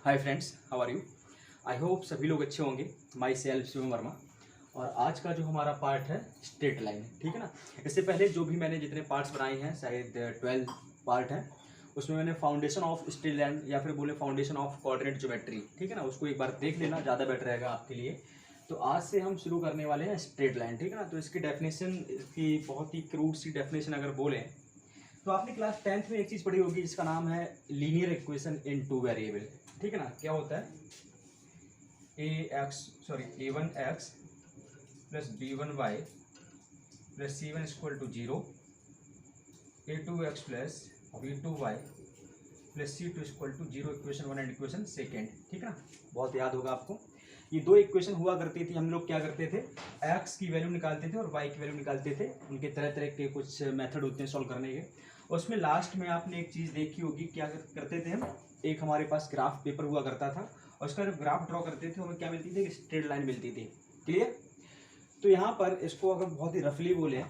Hi friends, how are you. I hope सभी लोग अच्छे होंगे। Myself Shivam Verma. और आज का जो हमारा पार्ट है स्ट्रेट लाइन, ठीक है ना। इससे पहले जो भी मैंने जितने पार्ट्स बनाए हैं, शायद 12 पार्ट हैं, उसमें मैंने फाउंडेशन ऑफ स्ट्रेट लाइन या फिर बोले फाउंडेशन ऑफ कोऑर्डिनेट ज्योमेट्री, ठीक है ना, उसको एक बार देख लेना, ज़्यादा बेटर रहेगा आपके लिए। तो आज से हम शुरू करने वाले हैं स्ट्रेट लाइन, ठीक है ना। तो इसकी डेफिनेशन, इसकी बहुत ही क्रूड सी डेफिनेशन अगर बोलें तो आपने क्लास 10th में एक चीज़ पढ़ी होगी जिसका नाम है linear equation in two variable, ठीक है ना। क्या होता है a1x plus b1y plus c1 equal to 0, a2x plus b2y plus c2 equal to 0, equation 1 and equation second, ठीक है ना। बहुत याद होगा आपको। ये दो इक्वेशन हुआ करती थी। हम लोग क्या करते थे, x की वैल्यू निकालते थे और y की वैल्यू निकालते थे। उनके तरह तरह के कुछ मेथड होते हैं सॉल्व करने के। उसमें लास्ट में आपने एक चीज़ देखी होगी, क्या करते थे हम, एक हमारे पास ग्राफ पेपर हुआ करता था और उसका जब ग्राफ ड्रॉ करते थे हमें क्या मिलती थी, स्ट्रेट लाइन मिलती थी। क्लियर। तो यहाँ पर इसको अगर बहुत ही रफली बोले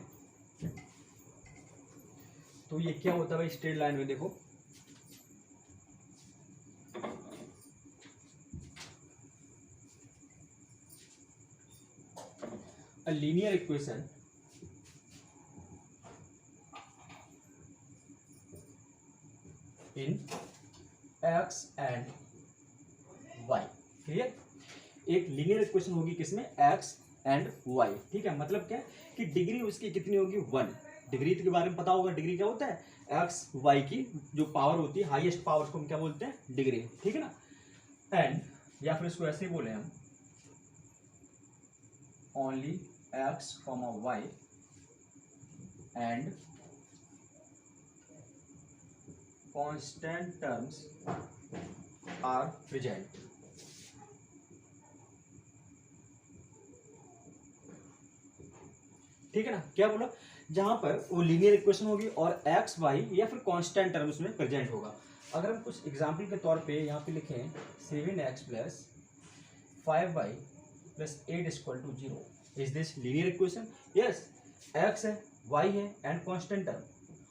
तो ये क्या होता है भाई, स्ट्रेट लाइन में देखो a linear equation in x and y। Clear. एक लीनियर इक्वेशन होगी किसमें, x एंड y, ठीक है। मतलब क्या है कि डिग्री उसकी कितनी होगी, 1। डिग्री के बारे में पता होगा, डिग्री क्या होता है, x y की जो पावर होती है, हाईएस्ट पावर को हम क्या बोलते हैं, डिग्री, ठीक है ना। एंड या फिर इसको ऐसे ही बोले हम, only x, y and constant terms are present। ठीक है ना। क्या बोला, जहां पर वो लीनियर इक्वेशन होगी और x y या फिर कांस्टेंट टर्म्स में प्रेजेंट होगा। अगर हम कुछ एग्जांपल के तौर पे यहाँ पे लिखें 7x plus 5y plus 8 equal to 0, is this linear equation. Yes, x है, y है एंड कांस्टेंट टर्म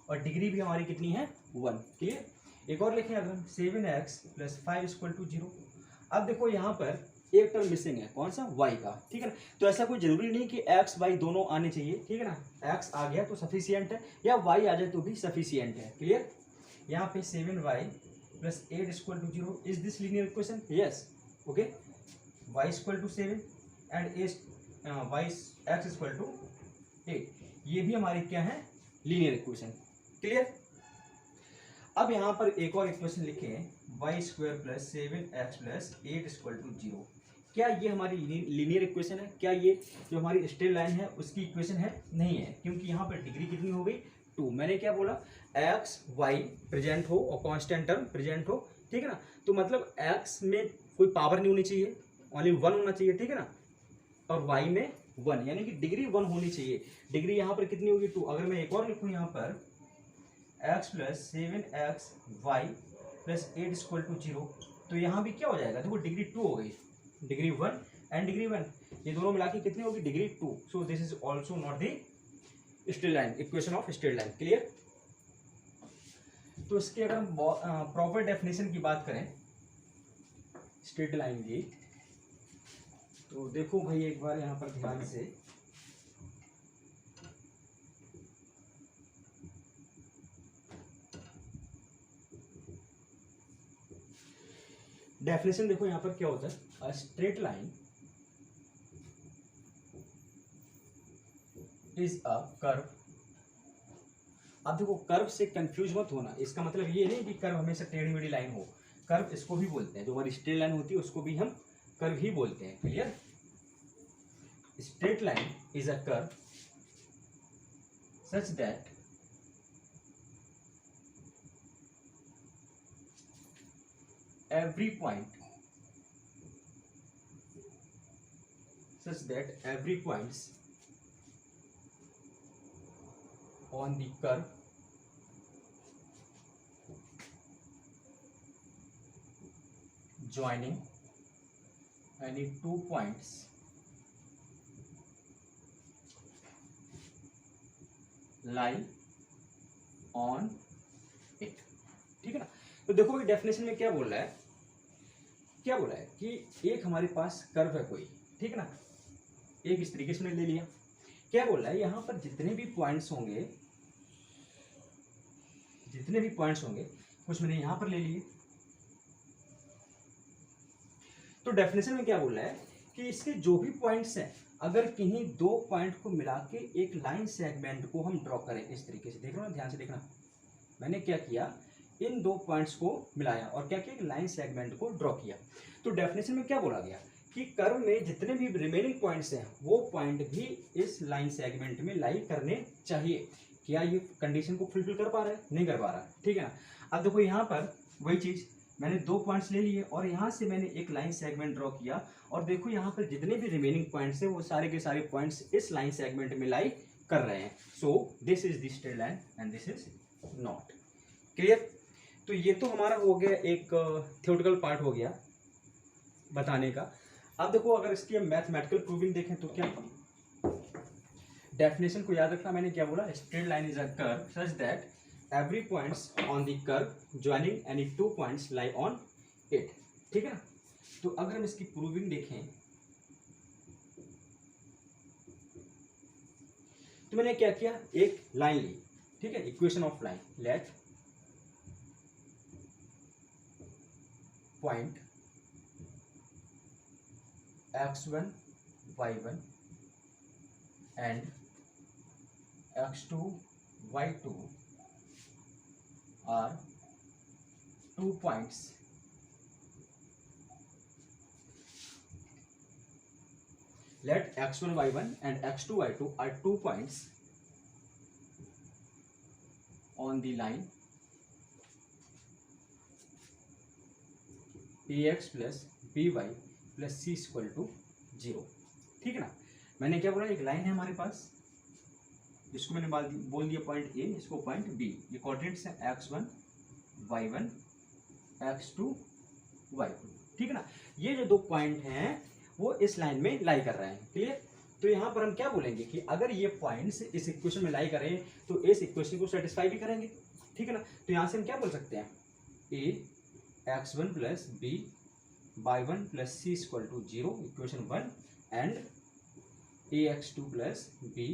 और डिग्री भी हमारी कितनी है, 1। क्लियर। एक और लिखें अगर हम 7x प्लस 5 इक्वल टू 0। अब देखो यहाँ पर एक टर्म मिसिंग है, कौन सा, y का, ठीक है ना। तो ऐसा कोई जरूरी नहीं कि x y दोनों आने चाहिए, ठीक है ना। x आ गया तो सफिशियंट है या y आ जाए तो भी सफिशियंट है। क्लियर। यहाँ पे 7y plus 8 equal to 0, is this linear equation. Yes, okay. y equal to 7 and y x equal to 8, ये भी हमारी क्या है, लीनियर इक्वेशन। क्लियर। अब यहाँ पर एक और इक्वेशन लिखें, Y square plus 7x plus 8 equal to 0। क्या ये हमारी लीनियर इक्वेशन है, क्या ये जो हमारी स्ट्रेट लाइन है उसकी इक्वेशन है, नहीं है, क्योंकि यहाँ पर डिग्री कितनी हो गई, 2। मैंने क्या बोला, x y प्रेजेंट हो और कांस्टेंट टर्म प्रेजेंट हो, ठीक है ना। तो मतलब x में कोई पावर नहीं होनी चाहिए, ओनली 1 होना चाहिए, ठीक है ना। और y में 1, यानी कि डिग्री 1 होनी चाहिए। डिग्री यहाँ पर कितनी होगी, 2। अगर मैं एक और लिखूँ यहाँ पर x plus 7x y plus 8 equal to 0, तो यहाँ भी क्या हो जाएगा, देखो डिग्री 2 हो गई, डिग्री 1 एंड डिग्री 1, ये दोनों मिला के कितनी होगी, degree 2। So this is also not the straight line, equation of straight line. Clear. तो इसकी अगर हम प्रॉपर डेफिनेशन की बात करें स्ट्रेट लाइन की, तो देखो भाई एक बार यहाँ पर ध्यान से, डेफिनेशन देखो यहाँ पर क्या होता है, a straight line is a curve. अब देखो कर्व से कंफ्यूज मत होना, इसका मतलब ये नहीं कि कर्व हमेशा टेढ़ी मेढ़ी लाइन हो। कर्व इसको भी बोलते हैं, जो हमारी स्ट्रेट लाइन होती है उसको भी हम कर्व ही बोलते हैं। Clear. Straight line is a curve such that every point points on the curve joining any 2 points lie on it। ठीक है ना। तो देखो डेफिनेशन में क्या बोल रहा है, क्या बोला है कि एक हमारे पास कर्व है कोई, ठीक है ना, एक इस तरीके से मैंने ले लिया। क्या बोल रहा है, यहाँ पर जितने भी पॉइंट्स होंगे, कुछ मैंने यहाँ पर ले लिए। तो डेफिनेशन में क्या बोल रहा है कि इसके जो भी पॉइंट्स हैं, अगर किन्हीं दो पॉइंट को मिला के एक लाइन सेगमेंट को हम ड्रॉ करें इस तरीके से, देख रहे हो ना, ध्यान से देखना, मैंने क्या किया, इन दो पॉइंट्स को मिलाया और क्या किया, एक लाइन सेगमेंट को ड्रॉ किया। तो डेफिनेशन में क्या बोला गया कि कर्व में जितने भी रिमेनिंग पॉइंट्स हैं वो पॉइंट भी इस लाइन सेगमेंट में लाई करने चाहिए। क्या ये कंडीशन को फुलफिल कर पा रहा है, नहीं कर पा रहा, ठीक है ना। अब देखो यहाँ पर वही चीज, मैंने दो पॉइंट्स ले लिए और यहाँ से मैंने एक लाइन सेगमेंट ड्रॉ किया और देखो यहाँ पर जितने भी रिमेनिंग पॉइंट्स हैं वो सारे के सारे पॉइंट्स इस लाइन सेगमेंट में लाई कर रहे हैं। So this is the straight line and this is not. Clear. तो ये तो हमारा हो गया एक थ्योरेटिकल पार्ट हो गया बताने का। अब देखो अगर इसकी मैथमेटिकल प्रूविंग देखें तो क्या, डेफिनेशन को याद रखना, मैंने क्या बोला, straight line is a curve such that every points on the curve joining any two points lie on it, ठीक है ना। तो अगर हम इसकी प्रूविंग देखें तो मैंने क्या किया, एक लाइन ली, ठीक है, equation of line, let point x1 y1 and x2 y2 are 2 points let x1 y1 and x2 y2 are 2 points on the line ax plus by plus C equal to 0, ठीक है ना। मैंने क्या बोला, एक line है हमारे पास, इसको मैंने बोल दिया पॉइंट ए, इसको पॉइंट बी, ये कोऑर्डिनेट्स हैं x1 y1 x2 y2, ठीक है ना। ये जो दो पॉइंट हैं वो इस लाइन में लाई कर रहे हैं। क्लियर। तो यहाँ पर हम क्या बोलेंगे कि अगर ये पॉइंट्स इस इक्वेशन में लाई करें तो इस इक्वेशन को सेटिस्फाई भी करेंगे, ठीक है ना। तो यहाँ से हम क्या बोल सकते हैं, A x1 plus B y1 plus C equal to 0, equation 1, and ax2 plus B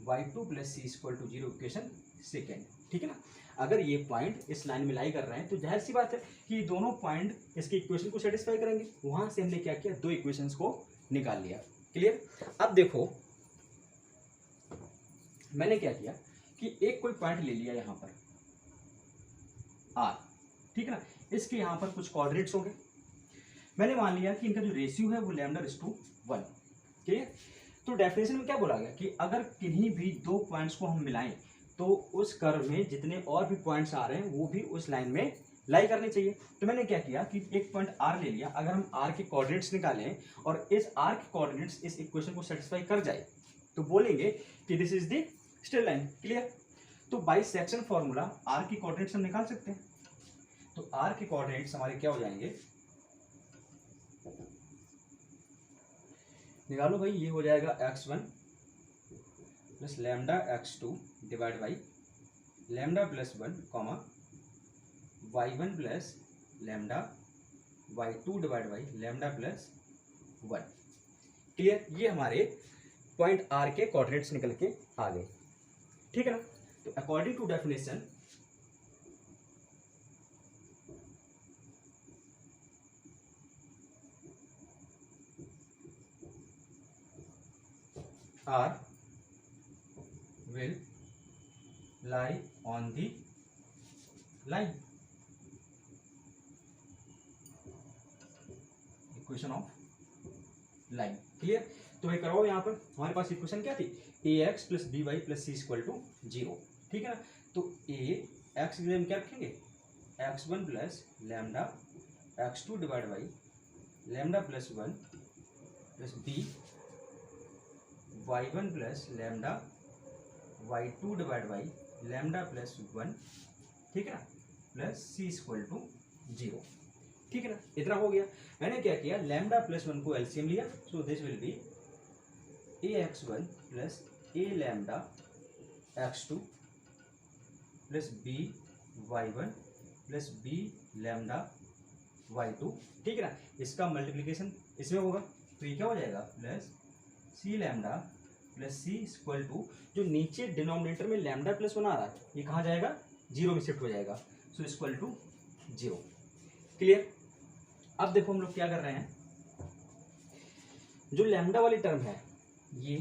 y2 plus C equal to 0, equation 2, ठीक है ना। अगर ये पॉइंट इस लाइन में लाई कर रहे हैं तो जाहिर सी बात है कि दोनों पॉइंट इसके इक्वेशन को सेटिस्फाई करेंगे। वहां से हमने क्या किया, दो इक्वेशंस को निकाल लिया। क्लियर। अब देखो मैंने क्या किया कि एक कोई पॉइंट ले लिया यहाँ पर r, ठीक है ना, इसके यहाँ पर कुछ कोऑर्डिनेट्स होंगे, मैंने मान लिया कि इनका जो रेशियो है वो λ/1, ठीक है। तो डेफिनेशन में क्या बोला गया कि अगर किन्हीं भी दो पॉइंट्स को हम मिलाएं तो उस कर्व में जितने और भी पॉइंट्स आ रहे हैं वो भी उस लाइन में लाई करनी चाहिए। तो मैंने क्या किया कि एक पॉइंट r ले लिया, अगर हम r के कोऑर्डिनेट्स निकालें और इस r के कोऑर्डिनेट्स इस इक्वेशन को सेटिस्फाई कर जाए तो बोलेंगे कि this is the straight line. Clear. तो बाई सेक्शन फॉर्मूला r की कोऑर्डिनेट्स हम निकाल सकते हैं। तो r के कोऑर्डिनेट्स हमारे क्या हो जाएंगे, निकालो भाई, ये हो जाएगा x1 plus lambda x2 divide by lambda plus 1 comma y1 plus lambda y2 divide by lambda plus 1। Clear. ये हमारे पॉइंट r के कोऑर्डिनेट्स निकल के आ गए, ठीक है ना। तो according to definition r will lie on the line, equation of line. Clear. तो ये कराओ, यहाँ पर हमारे पास इक्वेशन क्या थी, ax plus B Y plus C equal to 0, ठीक है ना। तो ax हम क्या रखेंगे, x1 plus lambda x2 divide by lambda plus 1 plus B y1 plus lambda y2 divide by lambda plus 1, ठीक है ना, प्लस सी इक्वल टू 0, ठीक है ना। इतना हो गया। मैंने क्या किया, लैम्डा प्लस 1 को एलसीएम लिया, सो this will B ax1 plus a lambda x2 plus b y1 plus b lambda y2, ठीक है ना, इसका मल्टीप्लीकेशन इसमें होगा, तो ये क्या हो जाएगा plus C lambda plus C equal to, जो नीचे डिनोमिनेटर में लैम्डा प्लस 1 आ रहा है ये कहाँ जाएगा, जीरो में शिफ्ट हो जाएगा, so equal to zero. Clear. अब देखो हम लोग क्या कर रहे हैं, जो लैम्डा वाली टर्म है ये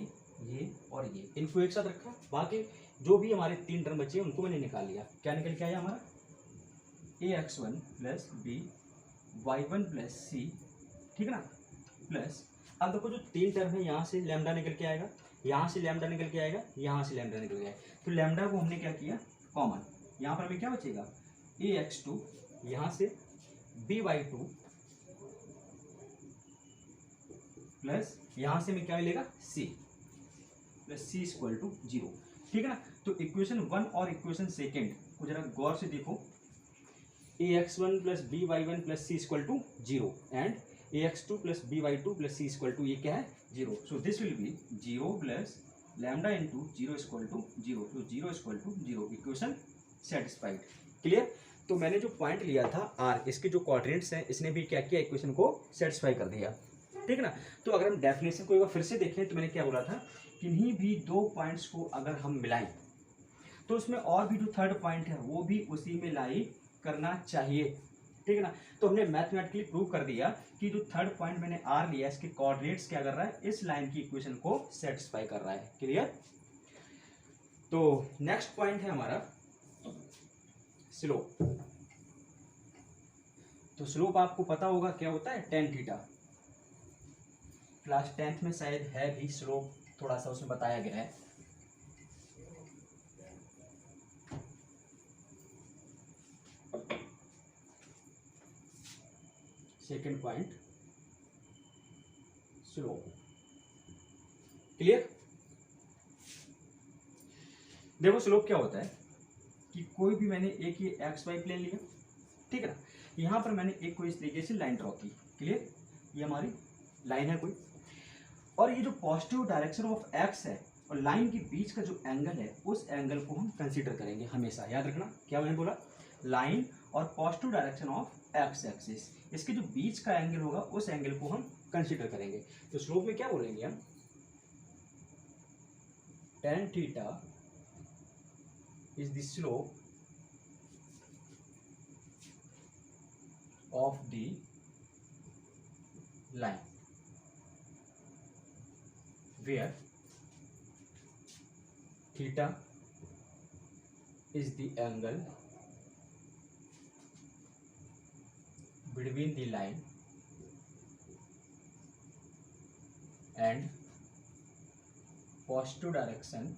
और ये, इनको एक साथ रखा, बाकी जो भी हमारे 3 टर्म बचे उनको मैंने निकाल लिया। क्या निकल के आया हमारा, ax1 plus B y1 plus सी, ठीक है ना, प्लस अब देखो जो 3 टर्म है यहाँ से लैम्डा निकल के आएगा, यहाँ से लैम्डा निकल के आएगा, यहाँ से लैम्डा निकल के आएगा, तो लैम्डा को हमने क्या किया कॉमन, यहाँ पर हमें क्या बचेगा ax2, यहाँ से by2 प्लस यहाँ से हमें क्या मिलेगा c plus C equal to zero, ठीक है ना। तो इक्वेशन 1 और इक्वेशन सेकेंड को जरा गौर से देखो, ax1 plus by1 plus C equal to zero and ax2 plus by2 plus C equal to ये क्या है zero, so this will be zero plus lambda into zero equal to zero, तो zero equal to zero, equation satisfied. Clear. तो मैंने जो point लिया था r, इसके जो कोऑर्डिनेट्स हैं इसने भी क्या किया, इक्वेशन को सेटिस्फाई कर दिया, ठीक है ना। तो अगर हम डेफिनेशन को एक बार फिर से देखें तो मैंने क्या बोला था, किन्हीं भी 2 पॉइंट्स को अगर हम मिलाएं तो उसमें और भी जो थर्ड पॉइंट है वो भी उसी में लाई करना चाहिए, ठीक है ना। तो हमने मैथमेटिकली प्रूव कर दिया कि जो थर्ड पॉइंट मैंने आर लिया इसके कोऑर्डिनेट्स क्या कर रहा है, इस लाइन की इक्वेशन को सेटिस्फाई कर रहा है। क्लियर। तो नेक्स्ट पॉइंट है हमारा स्लोप। तो स्लोप आपको पता होगा क्या होता है, tan थीटा, क्लास 10th में शायद है भी स्लोप, थोड़ा सा उसमें बताया गया है। Second point slope. क्लियर। देखो स्लोप क्या होता है कि कोई भी मैंने एक ये एक्स वाई प्लेन लिया, ठीक है ना, यहां पर मैंने एक कोई इस तरीके से लाइन ड्रॉ की। क्लियर। ये हमारी लाइन है कोई, और ये जो पॉजिटिव डायरेक्शन ऑफ एक्स है और लाइन के बीच का जो एंगल है उस एंगल को हम कंसीडर करेंगे हमेशा। याद रखना क्या मैंने बोला, लाइन और positive direction of x axis, इसके जो बीच का एंगल होगा उस एंगल को हम कंसीडर करेंगे। तो स्लोप में क्या बोलेंगे हम, tan theta is the slope of the line where theta is the angle between the line and positive direction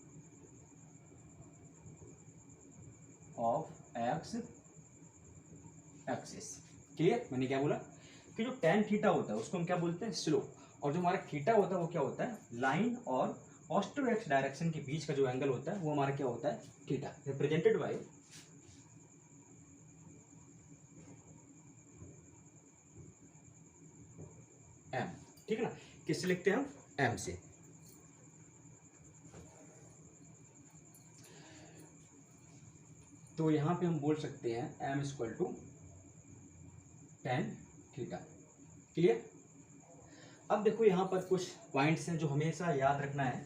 of x axis। Clear. मैंने क्या बोला कि जो tan थीटा होता है उसको हम क्या बोलते हैं स्लोप, और जो हमारा थीटा होता है वो क्या होता है, लाइन और पॉजिटिव एक्स डायरेक्शन के बीच का जो एंगल होता है वो हमारा क्या होता है थीटा, रिप्रेजेंटेड बाय एम, ठीक है ना। किससे लिखते हैं हम, एम से। तो यहां पे हम बोल सकते हैं M equal to tan theta. Clear. अब देखो यहाँ पर कुछ पॉइंट्स हैं जो हमेशा याद रखना है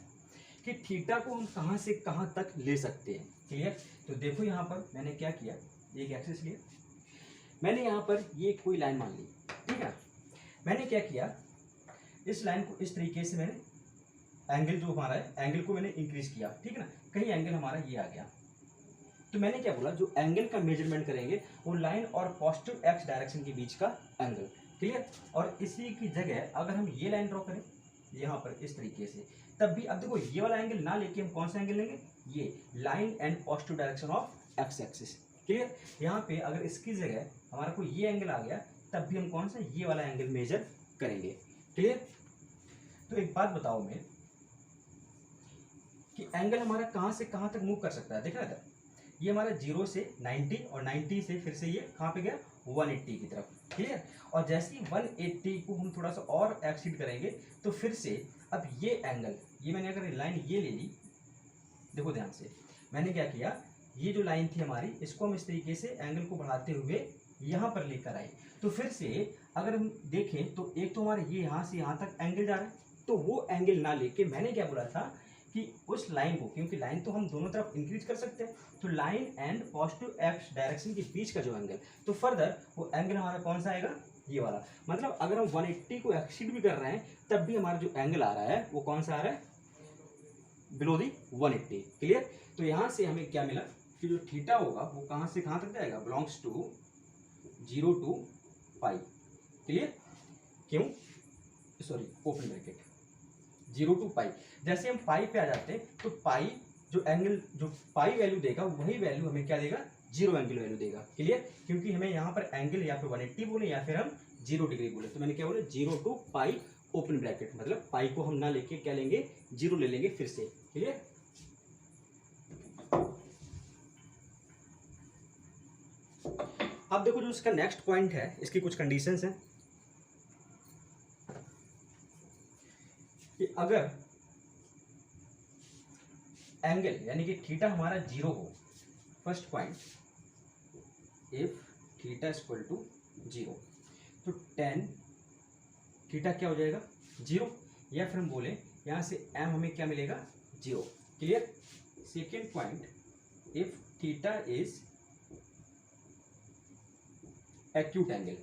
कि थीटा को हम कहाँ से कहाँ तक ले सकते हैं। क्लियर। तो देखो यहाँ पर मैंने क्या किया, एक एक्सिस लिया, मैंने यहाँ पर ये कोई लाइन मान ली, ठीक है। मैंने क्या किया, इस लाइन को इस तरीके से मैंने एंगल जो हमारा है एंगल को मैंने इंक्रीज किया, ठीक है ना, कहीं एंगल हमारा ये आ गया। तो मैंने क्या बोला, जो एंगल का मेजरमेंट करेंगे वो लाइन और पॉजिटिव एक्स डायरेक्शन के बीच का एंगल। क्लियर। और इसी की जगह अगर हम ये लाइन ड्रॉ करें यहाँ पर इस तरीके से, तब भी अब देखो ये वाला एंगल ना लेके हम कौन सा एंगल लेंगे, ये line and positive direction of x axis. Clear. यहाँ पे अगर इसकी जगह हमारा कोई ये एंगल आ गया तब भी हम कौन सा ये वाला एंगल मेजर करेंगे। क्लियर। तो एक बात बताओ मैं कि एंगल हमारा कहाँ से कहाँ तक मूव कर सकता है, देख रहा था, ये हमारा 0 से 90 और 90 से फिर से ये कहाँ पे गया 180 की तरफ। क्लियर। और जैसे ही 180 को हम थोड़ा सा और एक्सीड करेंगे तो फिर से अब ये एंगल, ये मैंने अगर लाइन ये ले ली, देखो ध्यान से मैंने क्या किया, ये जो लाइन थी हमारी इसको हम इस तरीके से एंगल को बढ़ाते हुए यहाँ पर लेकर आए, तो फिर से अगर हम देखें तो एक तो हमारे ये यहाँ से यहाँ तक एंगल जा रहा है, तो वो एंगल ना लेके मैंने क्या बोला था कि उस लाइन को, क्योंकि लाइन तो हम दोनों तरफ इंक्रीज कर सकते हैं, तो line and positive x direction के बीच का जो एंगल, तो फर्दर वो एंगल हमारा कौन सा आएगा, ये वाला। मतलब अगर हम 180 को एक्सीड भी कर रहे हैं तब भी हमारा जो एंगल आ रहा है वो कौन सा आ रहा है, बिलो दी 180। क्लियर। तो यहाँ से हमें क्या मिला कि जो थीटा होगा वो कहाँ से कहाँ तक जाएगा, belongs to 0 to pi. Clear. क्यों, sorry open bracket 0 to pi. जैसे हम पाई पे आ जाते हैं तो पाई जो एंगल जो पाई वैल्यू देगा वही वैल्यू हमें क्या देगा, 0 एंगल वैल्यू देगा। क्लियर। क्योंकि हमें यहाँ पर एंगल या फिर 180 बोले या फिर हम 0 डिग्री बोले, तो मैंने क्या बोला 0 to पाई ओपन ब्रैकेट, मतलब पाई को हम ना लेके क्या लेंगे, 0 ले लेंगे फिर से। क्लियर। अब देखो जो इसका नेक्स्ट पॉइंट है, इसकी कुछ कंडीशंस हैं कि अगर एंगल यानी कि थीटा हमारा 0 हो, first point, if theta equal to 0, तो टेन थीटा क्या हो जाएगा 0, या फिर हम बोले यहाँ से एम हमें क्या मिलेगा 0। Clear. Second point, if theta is acute angle,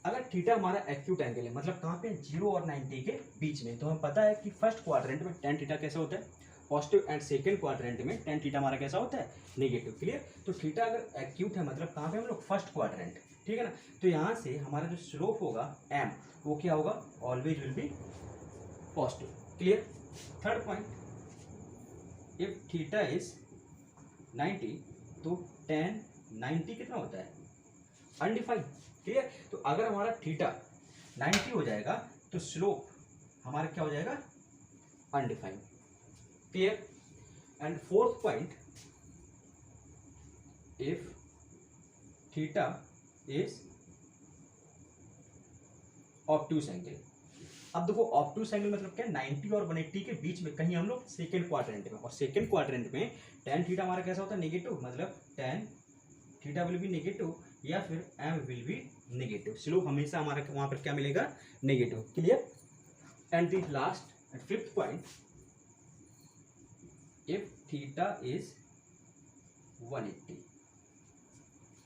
अगर थीटा हमारा एक्यूट एंगल है, मतलब कहाँ पे 0 और 90 के बीच में, तो हमें पता है कि फर्स्ट क्वाड्रेंट में टेन थीटा कैसा होता है पॉजिटिव, एंड सेकंड क्वाड्रेंट में टेन थीटा हमारा कैसा होता है नेगेटिव। क्लियर। तो थीटा अगर एक्यूट है मतलब कहाँ पे हम लोग, फर्स्ट क्वाड्रेंट, ठीक है ना। तो यहाँ से हमारा जो स्लोप होगा एम, वो क्या होगा, always will be positive. Clear. Third point, if theta is 90, तो टेन 90 कितना होता है, अनडिफाइंड। क्लियर। तो अगर हमारा थीटा 90 हो जाएगा तो स्लोप हमारा क्या हो जाएगा, undefined. Clear. And fourth point, if theta is obtuse angle. अब देखो ऑब्ट्यूस एंगल मतलब क्या, 90 और 180 के बीच में कहीं हम लोग सेकेंड क्वाड्रेंट में, और सेकेंड क्वाड्रेंट में टेन थीटा हमारा कैसा होता है नेगेटिव, मतलब tan theta will be negative या फिर M will be negative, slope हमेशा हमारा वहां पर क्या मिलेगा, negative. Clear. And the last and fifth point, if theta is 180,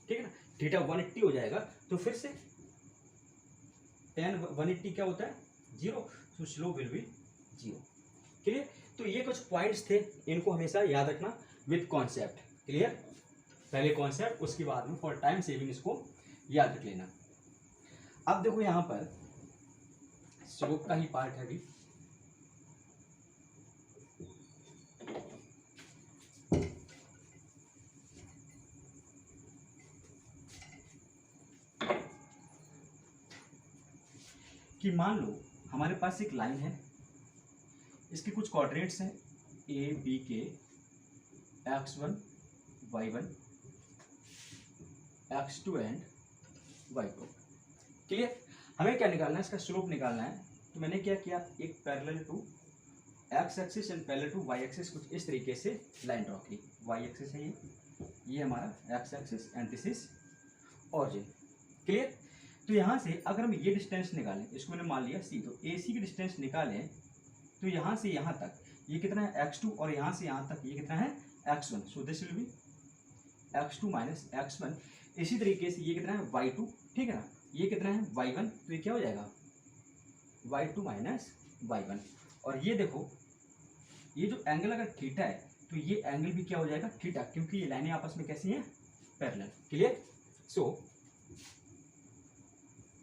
ठीक है ना, थीटा 180 हो जाएगा तो फिर से टेन 180 क्या होता है 0, तो स्लोप विल बी 0। क्लियर। तो ये कुछ पॉइंट्स थे, इनको हमेशा याद रखना विद कॉन्सेप्ट। क्लियर। पहले कॉन्सेप्ट, उसके बाद में फॉर टाइम सेविंग इसको याद रख लेना। अब देखो यहां पर स्लोप का ही पार्ट है अभी, कि मान लो हमारे पास एक लाइन है, इसके कुछ कोऑर्डिनेट्स हैं ए बी के, x1 y1 x2 and y2। Clear. हमें क्या निकालना है, इसका स्लोप निकालना है। तो मैंने क्या किया, एक parallel to x axis and parallel to y axis कुछ इस तरीके से लाइन ड्रॉ की। y एक्सिस है ये हमारा x axis and this is origin. Clear. तो यहाँ से अगर हम ये डिस्टेंस निकालें, इसको मैंने मान लिया c, तो AC की डिस्टेंस निकालें तो यहाँ से यहाँ तक ये कितना है x2, और यहाँ से यहाँ तक ये कितना है x1, so this will B x2 minus x1। इसी तरीके से ये कितना है y2, ठीक है ना, ये कितना है y1, तो ये क्या हो जाएगा y2 माइनस y1। और ये देखो ये जो एंगल अगर थीटा है तो ये एंगल भी क्या हो जाएगा थीटा, क्योंकि ये लाइनें आपस में कैसी हैं, parallel. Clear. So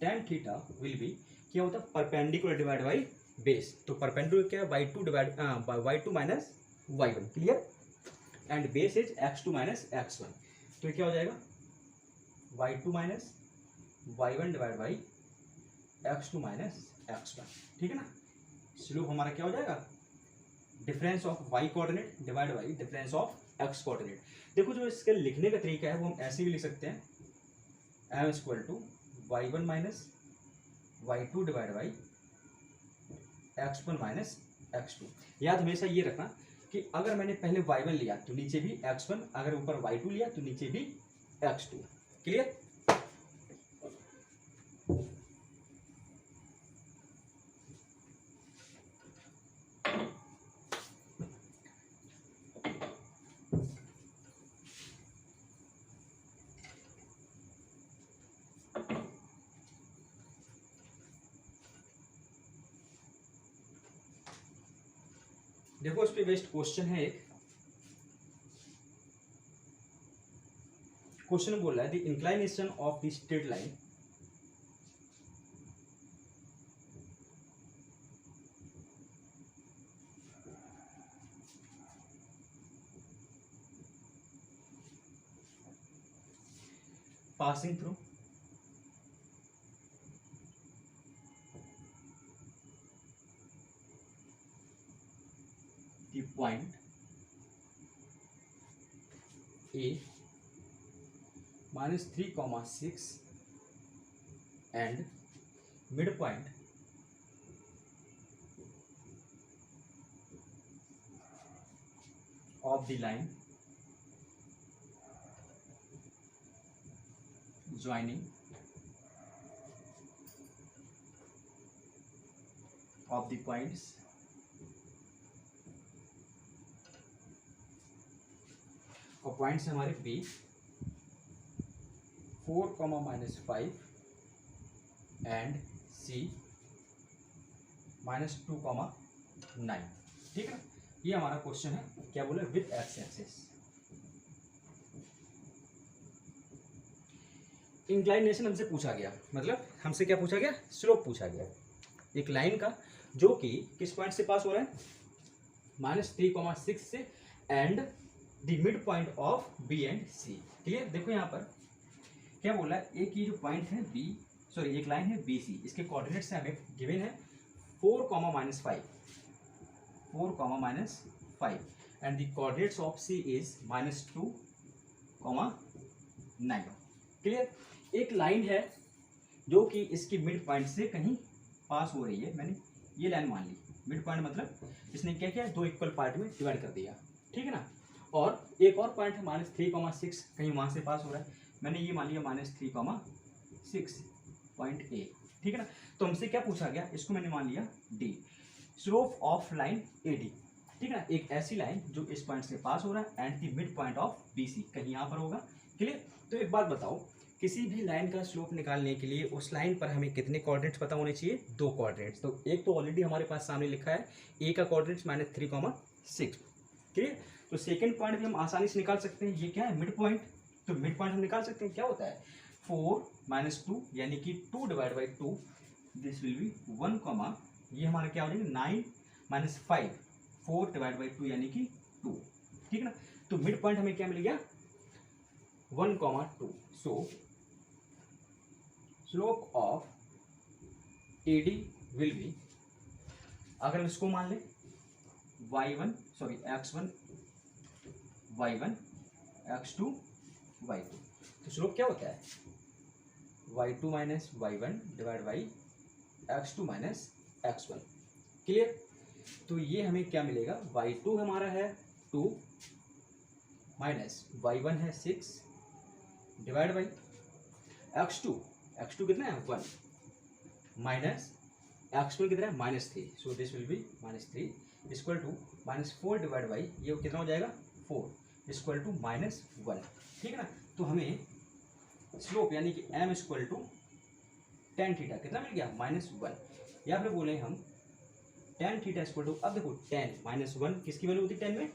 tan theta will B क्या होता है, परपेंडिकुलर डिवाइड बाई बेस। तो परपेंडिकुलर क्या है, y2 divide y2 minus y1। Clear. And base is x2 minus x1, तो ये क्या हो जाएगा y2 minus y1 divide by x2 minus x1। ठीक है ना। स्लोप हमारा क्या हो जाएगा, difference of y coordinate divide by difference of x coordinate. देखो जो इसके लिखने का तरीका है वो हम ऐसे भी लिख सकते हैं, m equal to y1 minus y2 divide by x1 minus x2। याद हमेशा ये रखना कि अगर मैंने पहले y1 लिया तो नीचे भी x1, अगर ऊपर y2 लिया तो नीचे भी x2। क्लियर। देखो इस पे बेस्ड क्वेश्चन है एक। क्वेश्चन बोल रहा है the inclination of the straight line passing through the point A -3, 6 and midpoint of the line joining of the points और पॉइंट्स हमारे बी 4, -5 एंड सी -2, 9। ठीक है ना, ये हमारा क्वेश्चन है। क्या बोले, विथ एक्स एक्सिस। इंक्लाइनेशन हमसे पूछा गया, मतलब हमसे क्या पूछा गया, स्लोप पूछा गया एक लाइन का जो कि किस पॉइंट से पास हो रहा है, -3, 6 से and the mid point of B and C. Clear. देखो यहाँ पर क्या बोला है, एक ये जो पॉइंट है बी, सॉरी एक लाइन है बी सी, इसके कोऑर्डिनेट्स हमें गिवन है 4, -5, 4, -5 and the coordinates of C is -2, 9। Clear. एक लाइन है जो कि इसकी मिड पॉइंट से कहीं पास हो रही है, मैंने ये लाइन मान ली। मिड पॉइंट मतलब इसने क्या किया, दो इक्वल पार्ट में डिवाइड कर दिया। ठीक है ना। और एक और पॉइंट है -3, 6 कहीं वहां से पास हो रहा है, मैंने ये मान लिया -3, 6 पॉइंट ए। ठीक है ना। तो हमसे क्या पूछा गया, इसको मैंने मान लिया D, slope of line A D. ठीक है ना, एक ऐसी लाइन जो इस पॉइंट से पास हो रहा है and the mid point of B C कहीं यहाँ पर होगा। क्लियर। तो एक बात बताओ, किसी भी लाइन का स्लोप निकालने के लिए उस लाइन पर हमें कितने कोऑर्डिनेट्स पता होने चाहिए, दो कोऑर्डिनेट्स। तो एक तो ऑलरेडी हमारे पास सामने लिखा है, ए का कोऑर्डिनेट्स -3, 6। क्लियर। तो सेकंड पॉइंट भी हम आसानी से निकाल सकते हैं, ये क्या है, मिड पॉइंट। तो मिड पॉइंट हम निकाल सकते हैं, क्या होता है 4 - 2 यानी कि 2/2, दिस विल बी 1, ये हमारा क्या हो जाएगा 9 - 5, 4/2 यानी कि 2। ठीक है ना। तो मिड पॉइंट हमें क्या मिल गया 1, 2। सो slope of A D will be, अगर हम इसको मान लें x1 y1 x2 y2, तो स्लोप क्या होता है y2 - y1 divide by x2 - x1। Clear. तो ये हमें क्या मिलेगा, y2 हमारा है 2 y1 है 6 डिवाइड बाई x2 कितना है 1 माइनस x1 कितना है -3। So this will be -3 equal to -4 divide by ये कितना हो जाएगा 4 इक्वल टू -1। ठीक है ना। तो हमें स्लोप यानी कि m equal to tan theta कितना मिल गया -1, या फिर बोले हम tan थीटा इक्वल टू, अब देखो tan -1 किसकी वैल्यू होती है, 10 में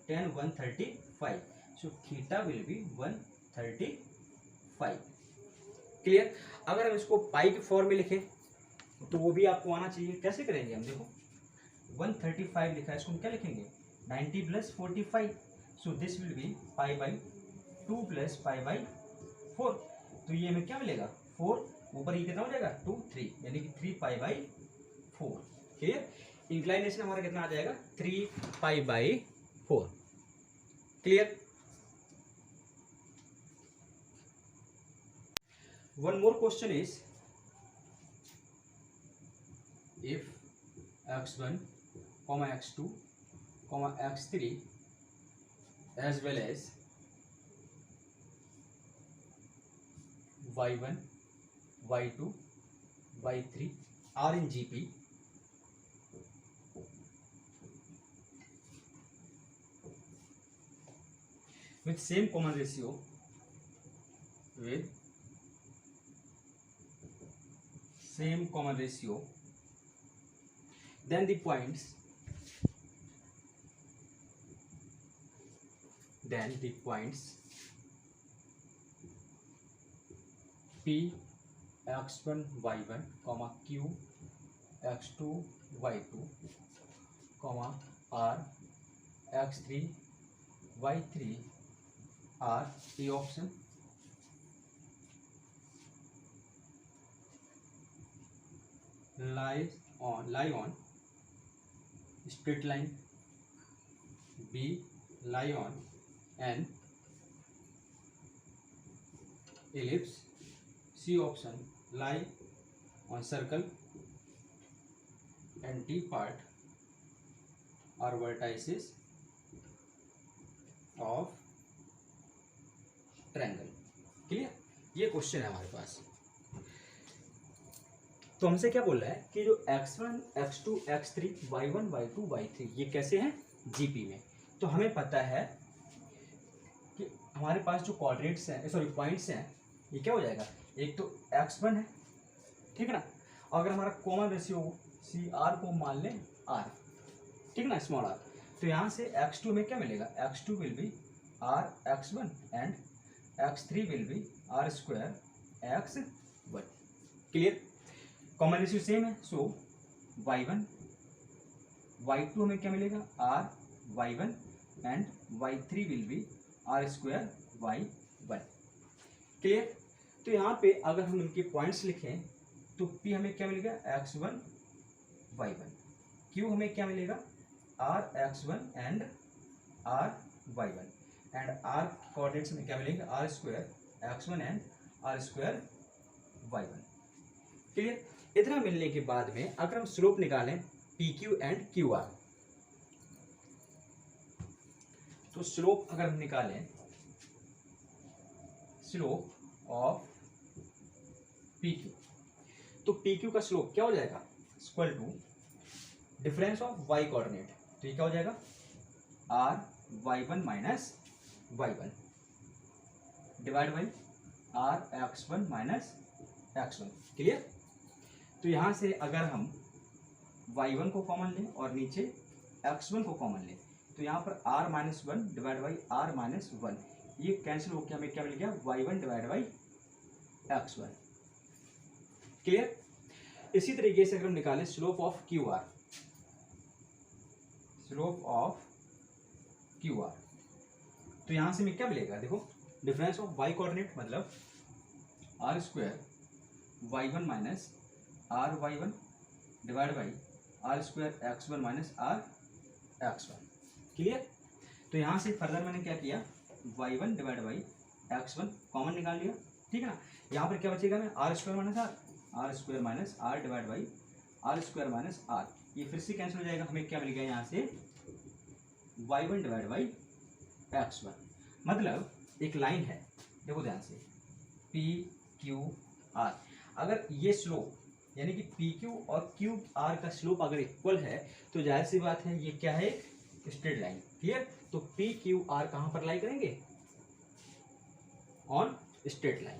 tan 135, so theta will B 135। Clear. अगर हम इसको पाई के फॉर्म में लिखें तो वो भी आपको आना चाहिए। कैसे करेंगे हम, देखो 135 लिखा है, इसको हम क्या लिखेंगे 90 + 45, सो दिस विल बी π/2 + π/4। तो ये हमें क्या मिलेगा 4, ऊपर ये कितना हो जाएगा 2, 3 यानी कि 3π/4। क्लियर। इंक्लाइनेशन हमारा कितना आ जाएगा 3π/4। Clear. One more question is, if x1, x2, x3 as well as y1, y2, y3 are in GP, with same common ratio, then the points then the points P x1 y1 comma Q x2 y2 comma R x3 y3 are A option lie on straight line, B lie on an ellipse, C option lie on circle, and D part are vertices of triangle. Clear? ये question है हमारे पास। तो हमसे क्या बोल रहा है कि जो x1 x2 x3 y1 y2 y3 ये कैसे हैं जीपी में। तो हमें पता है कि हमारे पास जो कोऑर्डिनेट्स हैं, सॉरी पॉइंट्स हैं, ये क्या हो जाएगा, एक तो x1 है, ठीक है ना, अगर हमारा कॉमन रेशियो सी आर को मान लें आर, ठीक है ना, स्मॉल आर, तो यहाँ से x2 में क्या मिलेगा, x2 will be R x1 and x3 will be R square x1। Clear? Common ratio same है, सो y1 y2 हमें क्या मिलेगा, R y1 and y3 will be R square y1। Clear? तो यहाँ पे अगर हम इनके पॉइंट्स लिखें तो P हमें क्या मिलेगा, x1 y1, Q हमें क्या मिलेगा, R x1 and R y1, and R coordinates में क्या मिलेंगे, R square x1 and R square y1। Clear? इतना मिलने के बाद में अगर हम स्लोप निकालें PQ एंड QR, तो स्लोप अगर हम निकालें, स्लोप ऑफ PQ, तो PQ का स्लोप क्या हो जाएगा, equal to difference of y coordinate, तो ये क्या हो जाएगा, r y1 minus y1 divide by r x1 minus x1। Clear? तो यहाँ से अगर हम y1 को कॉमन लें और नीचे x1 को कॉमन लें, तो यहाँ पर r minus one divide by r minus one, ये कैंसिल होकर हमें क्या मिल गया, y1 divide by x1। Clear? इसी तरीके से अगर हम निकालें slope of QR, slope of QR, तो यहां से हमें क्या मिलेगा, देखो डिफरेंस ऑफ y कोऑर्डिनेट मतलब r square y1 minus r y1 divide by r square x1 minus r x1। Clear? तो यहां से फर्दर मैंने क्या किया, y1 divide by x1 common निकाल लिया, ठीक है ना, यहाँ पर क्या बचेगा, मैं r square minus r square minus r divide by r square minus r, ये फिर से कैंसिल हो जाएगा, हमें क्या मिल गया यहाँ से y1 डिवाइड बाई x1। मतलब एक लाइन है, देखो ध्यान से, PQR, अगर ये स्लोप यानी कि PQ और QR का स्लोप अगर इक्वल है तो जाहिर सी बात है ये क्या है, स्ट्रेट लाइन। क्लियर? तो PQR कहाँ पर लाई करेंगे, ऑन स्ट्रेट लाइन।